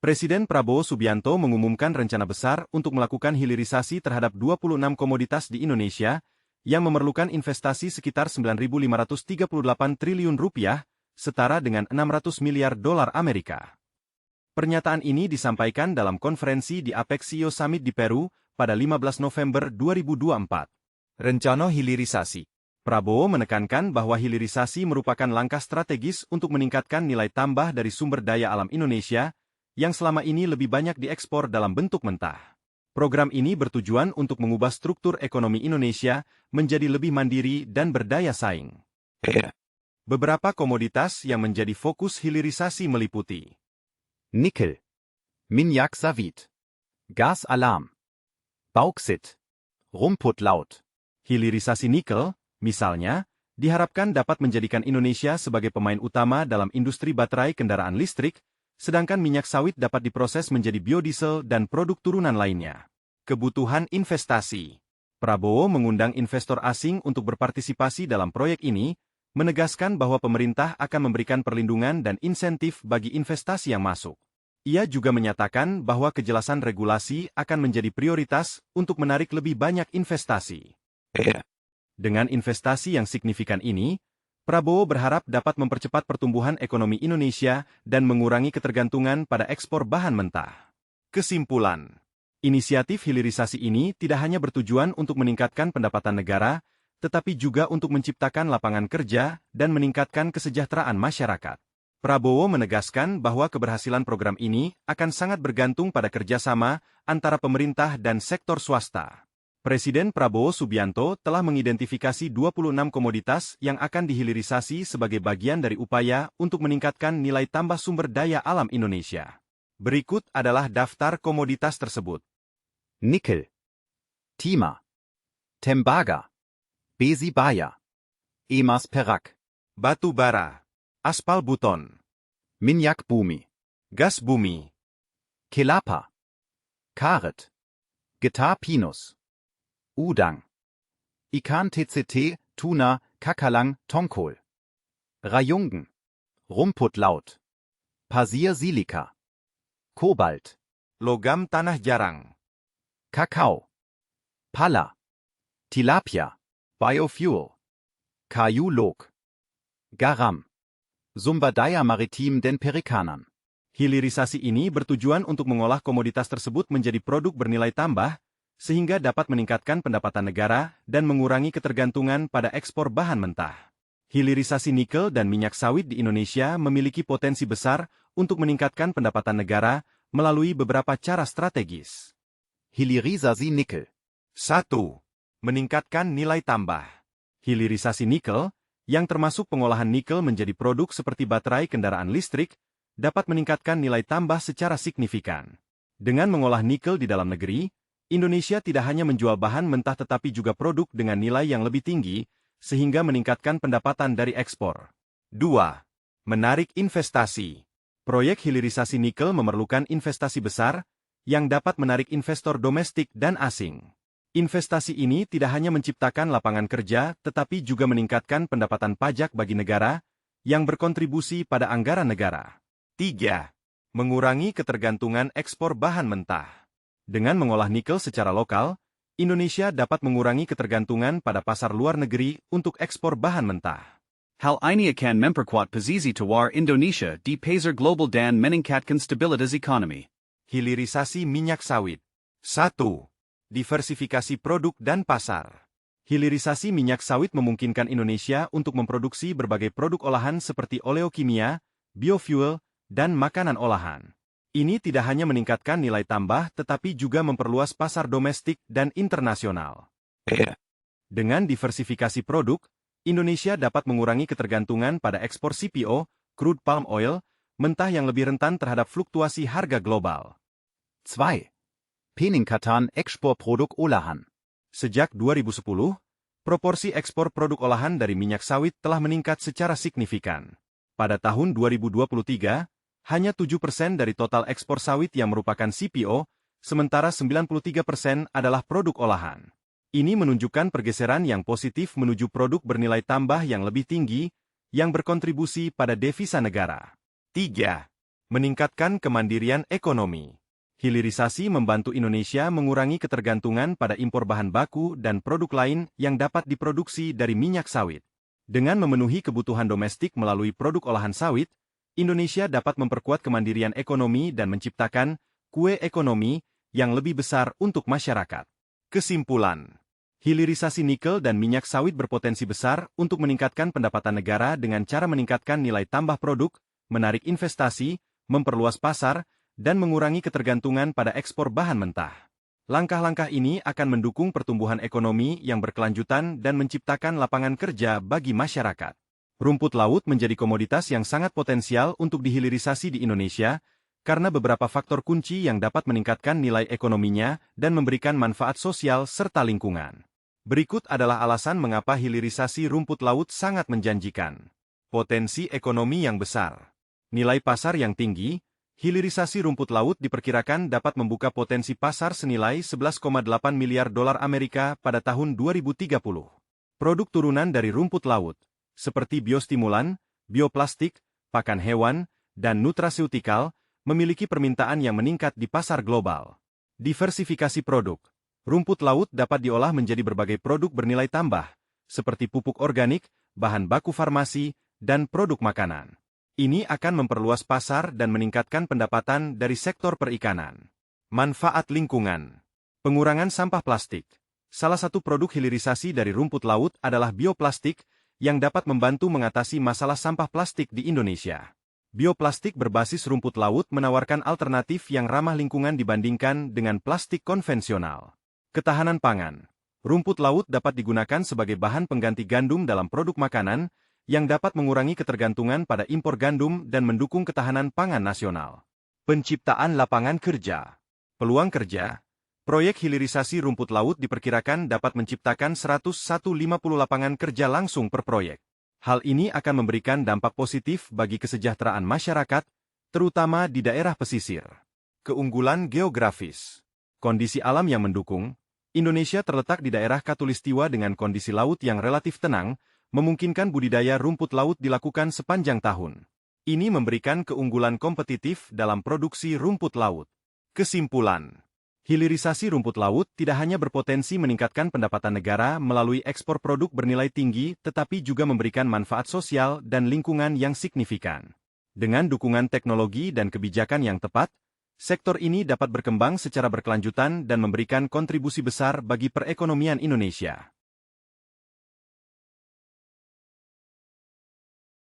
Presiden Prabowo Subianto mengumumkan rencana besar untuk melakukan hilirisasi terhadap 26 komoditas di Indonesia yang memerlukan investasi sekitar 9.538 triliun rupiah, setara dengan 600 miliar dolar Amerika. Pernyataan ini disampaikan dalam konferensi di APEC CEO Summit di Peru pada 15 November 2024. Rencana hilirisasi. Prabowo menekankan bahwa hilirisasi merupakan langkah strategis untuk meningkatkan nilai tambah dari sumber daya alam Indonesia yang selama ini lebih banyak diekspor dalam bentuk mentah. Program ini bertujuan untuk mengubah struktur ekonomi Indonesia menjadi lebih mandiri dan berdaya saing. Beberapa komoditas yang menjadi fokus hilirisasi meliputi Nickel, Minyak Sawit, Gas Alam, Bauxit, Rumput Laut. Hilirisasi nikel, misalnya, diharapkan dapat menjadikan Indonesia sebagai pemain utama dalam industri baterai kendaraan listrik, sedangkan minyak sawit dapat diproses menjadi biodiesel dan produk turunan lainnya. Kebutuhan investasi. Prabowo mengundang investor asing untuk berpartisipasi dalam proyek ini, menegaskan bahwa pemerintah akan memberikan perlindungan dan insentif bagi investasi yang masuk. Ia juga menyatakan bahwa kejelasan regulasi akan menjadi prioritas untuk menarik lebih banyak investasi. Dengan investasi yang signifikan ini, Prabowo berharap dapat mempercepat pertumbuhan ekonomi Indonesia dan mengurangi ketergantungan pada ekspor bahan mentah. Kesimpulan, inisiatif hilirisasi ini tidak hanya bertujuan untuk meningkatkan pendapatan negara, tetapi juga untuk menciptakan lapangan kerja dan meningkatkan kesejahteraan masyarakat. Prabowo menegaskan bahwa keberhasilan program ini akan sangat bergantung pada kerjasama antara pemerintah dan sektor swasta. Presiden Prabowo Subianto telah mengidentifikasi 26 komoditas yang akan dihilirisasi sebagai bagian dari upaya untuk meningkatkan nilai tambah sumber daya alam Indonesia. Berikut adalah daftar komoditas tersebut. Nickel, Timah, Tembaga, Besi Baya, Emas Perak, Batu bara, aspal buton, Minyak Bumi, gas bumi, Kelapa, Karet, Getah Pinus, Udang, Ikan TCT, Tuna, Kakalang, Tongkol, Rayungen, Rumput Laut, Pasir Silika, Kobalt, logam tanah jarang, Kakao, Pala, Tilapia, Biofuel, Kayu Log, Garam, Sumber Daya Maritim dan Perikanan. Hilirisasi ini bertujuan untuk mengolah komoditas tersebut menjadi produk bernilai tambah, sehingga dapat meningkatkan pendapatan negara dan mengurangi ketergantungan pada ekspor bahan mentah. Hilirisasi nikel dan minyak sawit di Indonesia memiliki potensi besar untuk meningkatkan pendapatan negara melalui beberapa cara strategis. Hilirisasi Nickel. 1. Meningkatkan nilai tambah. Hilirisasi nikel, yang termasuk pengolahan nikel menjadi produk seperti baterai kendaraan listrik, dapat meningkatkan nilai tambah secara signifikan. Dengan mengolah nikel di dalam negeri, Indonesia tidak hanya menjual bahan mentah tetapi juga produk dengan nilai yang lebih tinggi, sehingga meningkatkan pendapatan dari ekspor. 2. Menarik investasi. Proyek hilirisasi nikel memerlukan investasi besar, yang dapat menarik investor domestik dan asing. Investasi ini tidak hanya menciptakan lapangan kerja, tetapi juga meningkatkan pendapatan pajak bagi negara, yang berkontribusi pada anggaran negara. 3. Mengurangi ketergantungan ekspor bahan mentah. Dengan mengolah nikel secara lokal, Indonesia dapat mengurangi ketergantungan pada pasar luar negeri untuk ekspor bahan mentah. Hal ini akan memperkuat posisi tawar Indonesia di pasar global dan meningkatkan stabilitas ekonomi. Hilirisasi minyak sawit. 1. Diversifikasi produk dan pasar. Hilirisasi minyak sawit memungkinkan Indonesia untuk memproduksi berbagai produk olahan seperti oleokimia, biofuel, dan makanan olahan. Ini tidak hanya meningkatkan nilai tambah tetapi juga memperluas pasar domestik dan internasional. Dengan diversifikasi produk, Indonesia dapat mengurangi ketergantungan pada ekspor CPO, crude palm oil, mentah yang lebih rentan terhadap fluktuasi harga global. 2. Peningkatan ekspor produk olahan. Sejak 2010, proporsi ekspor produk olahan dari minyak sawit telah meningkat secara signifikan. Pada tahun 2023, hanya 7% dari total ekspor sawit yang merupakan CPO, sementara 93% adalah produk olahan. Ini menunjukkan pergeseran yang positif menuju produk bernilai tambah yang lebih tinggi, yang berkontribusi pada devisa negara. 3. Meningkatkan kemandirian ekonomi. Hilirisasi membantu Indonesia mengurangi ketergantungan pada impor bahan baku dan produk lain yang dapat diproduksi dari minyak sawit. Dengan memenuhi kebutuhan domestik melalui produk olahan sawit, Indonesia dapat memperkuat kemandirian ekonomi dan menciptakan kue ekonomi yang lebih besar untuk masyarakat. Kesimpulan. Hilirisasi nikel dan minyak sawit berpotensi besar untuk meningkatkan pendapatan negara dengan cara meningkatkan nilai tambah produk, menarik investasi, memperluas pasar, dan mengurangi ketergantungan pada ekspor bahan mentah. Langkah-langkah ini akan mendukung pertumbuhan ekonomi yang berkelanjutan dan menciptakan lapangan kerja bagi masyarakat. Rumput laut menjadi komoditas yang sangat potensial untuk dihilirisasi di Indonesia, karena beberapa faktor kunci yang dapat meningkatkan nilai ekonominya dan memberikan manfaat sosial serta lingkungan. Berikut adalah alasan mengapa hilirisasi rumput laut sangat menjanjikan. Potensi ekonomi yang besar. Nilai pasar yang tinggi. Hilirisasi rumput laut diperkirakan dapat membuka potensi pasar senilai 11,8 miliar dolar Amerika pada tahun 2030. Produk turunan dari rumput laut, seperti biostimulan, bioplastik, pakan hewan, dan nutraseutikal, memiliki permintaan yang meningkat di pasar global. Diversifikasi produk. Rumput laut dapat diolah menjadi berbagai produk bernilai tambah, seperti pupuk organik, bahan baku farmasi, dan produk makanan. Ini akan memperluas pasar dan meningkatkan pendapatan dari sektor perikanan. Manfaat lingkungan. Pengurangan sampah plastik. Salah satu produk hilirisasi dari rumput laut adalah bioplastik, yang dapat membantu mengatasi masalah sampah plastik di Indonesia. Bioplastik berbasis rumput laut menawarkan alternatif yang ramah lingkungan dibandingkan dengan plastik konvensional. Ketahanan pangan. Rumput laut dapat digunakan sebagai bahan pengganti gandum dalam produk makanan, yang dapat mengurangi ketergantungan pada impor gandum dan mendukung ketahanan pangan nasional. Penciptaan lapangan kerja. Peluang kerja. Proyek hilirisasi rumput laut diperkirakan dapat menciptakan 150 lapangan kerja langsung per proyek. Hal ini akan memberikan dampak positif bagi kesejahteraan masyarakat, terutama di daerah pesisir. Keunggulan geografis. Kondisi alam yang mendukung. Indonesia terletak di daerah khatulistiwa dengan kondisi laut yang relatif tenang, memungkinkan budidaya rumput laut dilakukan sepanjang tahun. Ini memberikan keunggulan kompetitif dalam produksi rumput laut. Kesimpulan. Hilirisasi rumput laut tidak hanya berpotensi meningkatkan pendapatan negara melalui ekspor produk bernilai tinggi, tetapi juga memberikan manfaat sosial dan lingkungan yang signifikan. Dengan dukungan teknologi dan kebijakan yang tepat, sektor ini dapat berkembang secara berkelanjutan dan memberikan kontribusi besar bagi perekonomian Indonesia.